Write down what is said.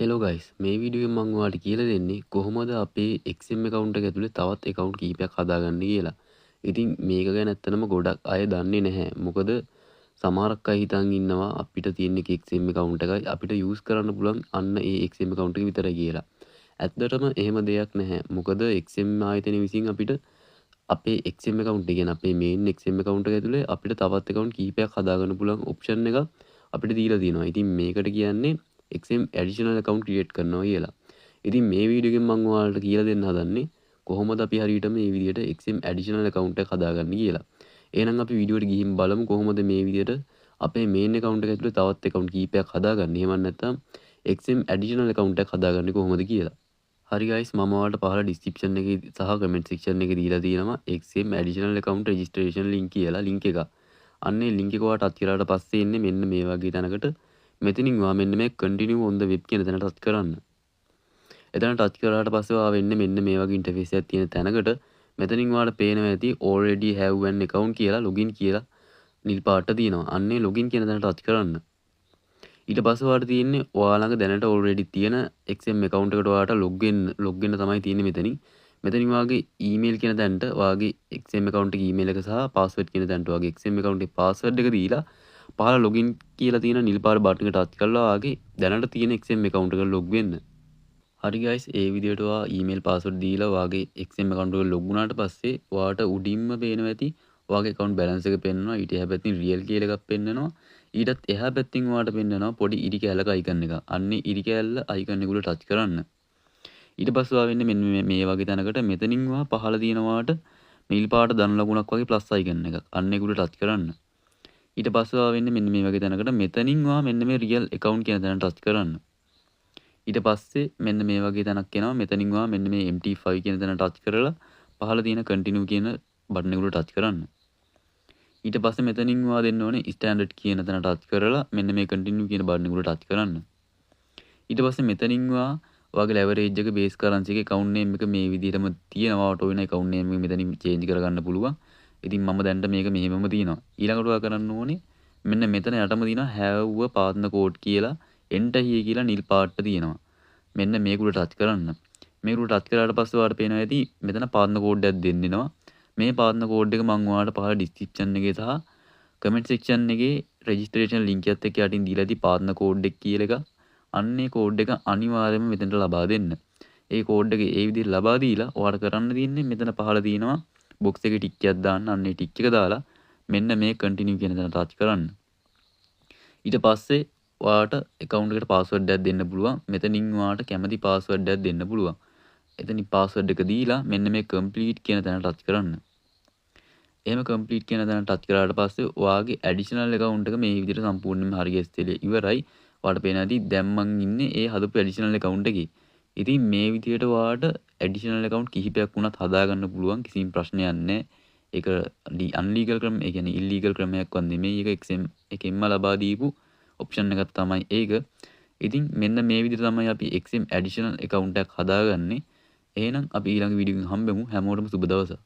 Hello guys, මේ වීඩියෝෙන් මම ඔයාලට කියලා දෙන්නේ කොහොමද අපේ XM account එක ඇතුලේ තවත් account කීපයක් හදාගන්න කියලා. ඉතින් මේක ගැන ඇත්තනම ගොඩක් අය දන්නේ නැහැ. මොකද සමහරක් අය හිතන් ඉන්නවා අපිට තියෙන XM account එකයි අපිට use කරන්න පුළුවන් අන්න ඒ XM account එක විතරයි කියලා. ඇත්තටම එහෙම දෙයක් නැහැ. මොකද XM ආයතනය විසින් අපිට අපේ XM account එක කියන්නේ අපේ main XM account එක ඇතුලේ අපිට තවත් account කීපයක් හදාගන්න පුළුවන් option එකක් අපිට දීලා තියෙනවා. ඉතින් මේකට කියන්නේ XM additional account create කරනවා කියලා. ඉතින් මේ වීඩියෝ එකෙන් මම ඔයාලට කියලා දෙන්න හදන්නේ කොහොමද අපි හරියට මේ විදිහට XM additional account එක හදාගන්නේ කියලා. එහෙනම් අපි වීඩියෝට ගිහින් බලමු කොහොමද මේ විදිහට අපේ main account එක ඇතුලේ තවත් account කීපයක් හදාගන්නේ. එහෙම නැත්නම් XM additional account එකක් හදාගන්නේ කොහොමද කියලා. හරි guys, මම ඔයාලට පහළ description එකේ සහ comment section එකේ දීලා තියෙනවා XM additional account registration link කියලා link එක. අන්නේ link එක ඔයාලට අත් කරාට පස්සේ එන්නේ මෙන්න මේ වගේ තැනකට. මෙතනින් ඔයා මෙන්න මේ continue on the web කියන තැන ටච් කරන්න. එතන ටච් කරාට පස්සේ ඔයා වෙන්නේ මෙන්න මේ වගේ ඉන්ටර්ෆේස් එකක් තියෙන තැනකට. මෙතනින් ඔයාලට පේනවා ඇති already have an account කියලා login කියලා නිල් පාටට තියෙනවා. අන්නේ login කියන තැන ටච් කරන්න. ඊට පස්සේ ඔයාලට තියෙන්නේ ඔයා ළඟ දැනට already තියෙන XM account එකට ඔයාලට log වෙන්න තමයි තියෙන්නේ මෙතනින්. මෙතනින් ඔයාගේ email කියන තැනට ඔයාගේ XM account එකේ email එක සහ password කියන තැනට ඔයාගේ XM account එකේ password එක දීලා පහළ login කියලා තියෙන නිල් පාට බටන් එක ටච් කරලා ඔයාගේ දැනට තියෙන XM account එකට log වෙන්න. හරි guys, ඒ විදිහට ඔයා email password දීලා ඔයාගේ XM account එකට log වුණාට පස්සේ ඔයාට උඩින්ම පේනවා ඇති ඔයාගේ account balance එක පෙන්වනවා. ඊට එහා පැත්තෙන් real කියලා එකක් පෙන්වනවා. ඊටත් එහා පැත්තෙන් ඔයාට පෙන්වනවා පොඩි ඉරි කැලක icon එක. අන්නේ ඉරි කැල්ල icon එක උඩ ටච් කරන්න. ඊට පස්සේ ඔයා වෙන්නේ මෙන්න මේ වගේ තැනකට මෙතනින් ඔයා පහළ තියෙනවාට නිල් පාට ධන ලකුණක් වගේ plus icon එකක්. අන්න ඒක උඩ ටච් කරන්න. ඊට පස්සේ ඔයා වෙන්නේ මෙන්න මේ වගේ තැනකට මෙතනින් ඔයා මෙන්න මේ real account කියන තැන ටච් කරන්න. ඊට පස්සේ මෙන්න මේ වගේ තැනක් එනවා. මෙතනින් ඔයා මෙන්න මේ MT5 කියන තැන ටච් කරලා පහළ තියෙන continue කියන බටන් එක උඩ ටච් කරන්න. ඊට පස්සේ මෙතනින් ඔයා දෙන්න ඕනේ standard කියන තැන ටච් කරලා මෙන්න මේ continue කියන බටන් එක උඩ ටච් කරන්න. ඊට පස්සේ මෙතනින් ඔයාගේ leverage එක base currency එකේ account name එක මේ විදිහටම තියෙනවා. auto වෙන account name එක මෙතනින් change කරගන්න පුළුවන්. ඉතින් මම දැන්ට මේක මෙහෙමම තියෙනවා. ඊළඟට ඔයා කරන්න ඕනේ මෙන්න මෙතන යටම තියෙනවා have a partner code කියලා enter here කියලා නිල් පාටට තියෙනවා. මෙන්න මේක උඩ ටච් කරන්න. මේක උඩ ටච් කරාට පස්සේ ඔයාලට පේනවා ඇති මෙතන partner code එකක් දෙන්න වෙනවා. මේ partner code එක මම ඔයාලට පහළ description එකේ සහ comment section එකේ registration link එකත් එක්ක යටින් දීලා ඇති partner code එක කියලා එක. අන්නේ code එක අනිවාර්යයෙන්ම මෙතනට ලබා දෙන්න. ඒ code එක ඒ විදිහට ලබා දීලා ඔයාලට කරන්න තියෙන්නේ මෙතන පහළ තියෙනවා box එකේ ටික් එකක් දාන්න. අන්නේ ටික් එක දාලා මෙන්න මේ continue කියන තැන ටච් කරන්න. ඊට පස්සේ ඔයාලට account එකට password එකක් දෙන්න පුළුවන්. මෙතනින් ඔයාලට කැමති password එකක් දෙන්න පුළුවන්. එතනින් password එක දීලා මෙන්න මේ complete කියන තැන ටච් කරන්න. එහෙම complete කියන තැන ටච් කරාට පස්සේ ඔයාගේ additional account එක මේ විදිහට සම්පූර්ණයෙන්ම හරියට ඉවරයි. ඔයාලට පේනවා ඇති දැන් මං ඉන්නේ ඒ හදපු additional account එකේ. ඉතින් මේ විදිහට ඔයාලට additional account කිහිපයක් වුණත් හදාගන්න පුළුවන්. කිසිම ප්‍රශ්නයක් නැහැ. ඒක unlegal ක්‍රම, ඒ කියන්නේ illegal ක්‍රමයක්වත් නෙමෙයි. ඒක XM එකෙන්ම ලබා දීපු option එකක් තමයි ඒක. ඉතින් මෙන්න මේ විදිහට තමයි අපි XM additional account එකක් හදාගන්නේ. එහෙනම් අපි ඊළඟ වීඩියෝ එකෙන් හම්බෙමු. හැමෝටම සුබ දවසක්.